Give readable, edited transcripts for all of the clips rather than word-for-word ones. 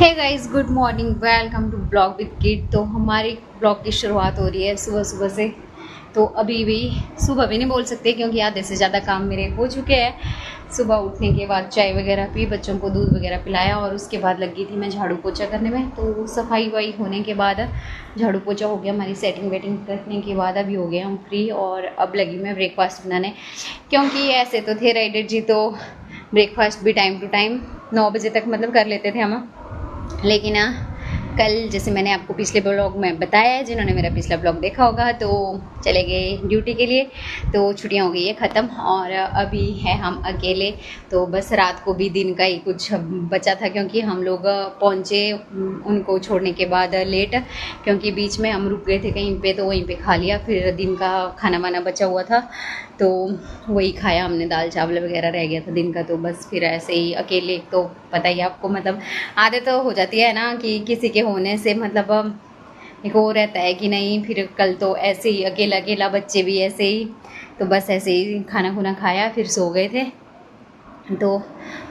Hey guys, good morning, welcome to blog with kid. तो हमारी blog की शुरुआत हो रही है सुबह सुबह से। तो अभी भी सुबह भी नहीं बोल सकते क्योंकि आधे से ज़्यादा काम मेरे हो चुके हैं। सुबह उठने के बाद चाय वगैरह पी, बच्चों को दूध वगैरह पिलाया और उसके बाद लगी थी मैं झाड़ू पोछा करने में। तो सफाई वाई होने के बाद झाड़ू पोछा हो गया, हमारी सेटिंग वेटिंग करने के बाद अभी हो गए हम फ्री। और अब लगी मैं ब्रेकफास्ट बनाने, क्योंकि ऐसे तो थे राइडर जी तो ब्रेकफास्ट भी टाइम टू टाइम 9 बजे तक मतलब कर लेते थे हम। लेकिन कल जैसे मैंने आपको पिछले ब्लॉग में बताया है, जिन्होंने मेरा पिछला ब्लॉग देखा होगा, तो चले गए ड्यूटी के लिए। तो छुट्टियां हो गई है ख़त्म और अभी है हम अकेले। तो बस रात को भी दिन का ही कुछ बचा था, क्योंकि हम लोग पहुँचे उनको छोड़ने के बाद लेट, क्योंकि बीच में हम रुक गए थे कहीं पे, तो वहीं पे खा लिया। फिर दिन का खाना वाना बचा हुआ था तो वही खाया हमने, दाल चावल वगैरह रह गया था दिन का। तो बस फिर ऐसे ही अकेले, तो पता ही आपको मतलब आदत तो हो जाती है ना कि किसी के होने से मतलब एक वो रहता है कि नहीं, फिर कल तो ऐसे ही अकेला अकेला, बच्चे भी ऐसे ही। तो बस ऐसे ही खाना खुना खाया, फिर सो गए थे। तो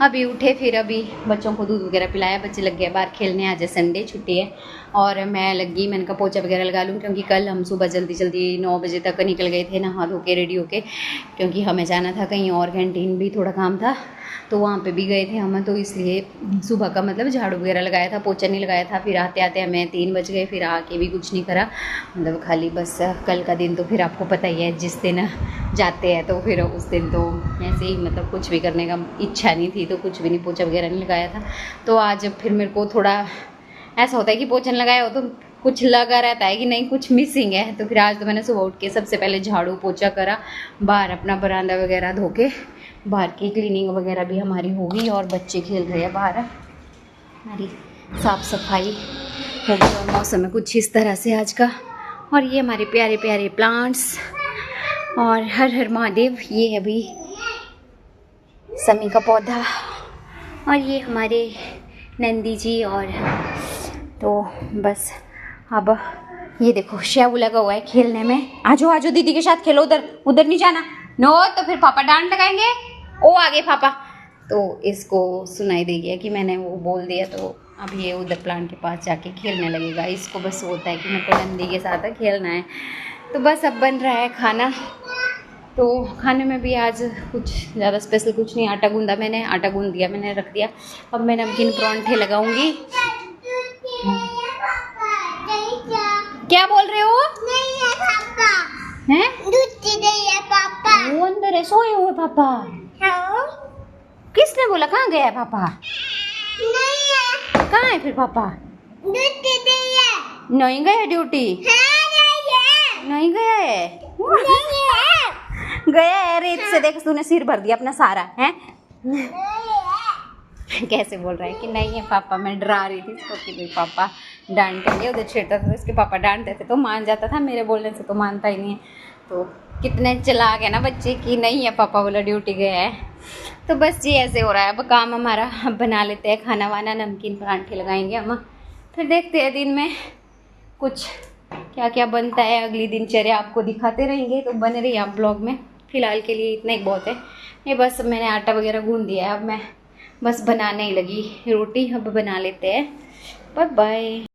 अभी उठे, फिर अभी बच्चों को दूध वगैरह पिलाया, बच्चे लग गए बाहर खेलने, आज संडे छुट्टी है। और मैं लगी, मैंने कहा पोछा वगैरह लगा लूँ, क्योंकि कल हम सुबह जल्दी जल्दी 9 बजे तक निकल गए थे नहा धो के रेडी होके, क्योंकि हमें जाना था कहीं और, कैंटीन भी थोड़ा काम था तो वहाँ पे भी गए थे हम। तो इसलिए सुबह का मतलब झाड़ू वगैरह लगाया था, पोछा नहीं लगाया था। फिर आते आते हमें 3 बज गए, फिर आके भी कुछ नहीं करा, मतलब खाली बस कल का दिन तो फिर आपको पता ही है, जिस दिन जाते हैं तो फिर उस दिन तो ऐसे ही मतलब कुछ भी करने का इच्छा नहीं थी, तो कुछ भी नहीं, पोछा वगैरह नहीं लगाया था। तो आज फिर मेरे को थोड़ा ऐसा होता है कि पोछा लगाया हो तो कुछ लगा रहता है कि नहीं कुछ मिसिंग है। तो फिर आज तो मैंने सुबह उठ के सबसे पहले झाड़ू पोछा करा, बाहर अपना बरामदा वगैरह धो के, बाहर की क्लीनिंग वगैरह भी हमारी होगी और बच्चे खेल रहे हैं बाहर, हमारी साफ़ सफाई होगी। और मौसम है कुछ इस तरह से आज का। और ये हमारे प्यारे प्यारे प्लांट्स, और हर हर महादेव, ये अभी समी का पौधा, और ये हमारे नंदी जी। और तो बस अब ये देखो शेव लगा हुआ है खेलने में, आजो आजो दीदी के साथ खेलो, उधर उधर नहीं जाना, नो तो फिर पापा डांट लगाएंगे। ओ आगे पापा। तो इसको सुनाई दे गया कि मैंने वो बोल दिया, तो अब ये उधर प्लांट के पास जाके खेलने लगेगा। इसको बस होता है कि मेरे को नंदी के साथ खेलना है। तो बस अब बन रहा है खाना। तो खाने में भी आज कुछ ज़्यादा स्पेशल कुछ नहीं, आटा गूंदा मैंने, आटा गूंद दिया मैंने, रख दिया। अब मैं नमकीन परांठे लगाऊंगी। क्या बोल रहे हो? नहीं है पापा। हैं? दूध नहीं है पापा। वो अंदर है, सोए हुए पापा। हाँ? किसने बोला? कहाँ गया है पापा? नहीं है। कहाँ है फिर पापा? ड्यूटी नहीं है। नहीं गया ड्यूटी? हाँ, नहीं गया है। नहीं है। गया है, रेत से देख तूने सिर भर दिया अपना सारा है। कैसे बोल रहा है कि नहीं है पापा। मैं डरा रही थी इसको कि भाई पापा डांटेंगे, उधर छेड़ता था तो इसके पापा डांटते थे तो मान जाता था, मेरे बोलने से तो मानता ही नहीं है। तो कितने चालाक है ना बच्चे कि नहीं है पापा बोला ड्यूटी गया है। तो बस जी ऐसे हो रहा है अब काम हमारा। अब बना लेते हैं खाना वाना, नमकीन परांठे लगाएंगे हम, फिर देखते हैं दिन में कुछ क्या क्या बनता है। अगली दिनचर्या आपको दिखाते रहेंगे, तो बने रहिए आप ब्लॉग में। फ़िलहाल के लिए इतना ही बहुत है। ये बस मैंने आटा वगैरह गूंद दिया है, अब मैं बस बनाने ही लगी रोटी। अब बना लेते हैं। Bye bye.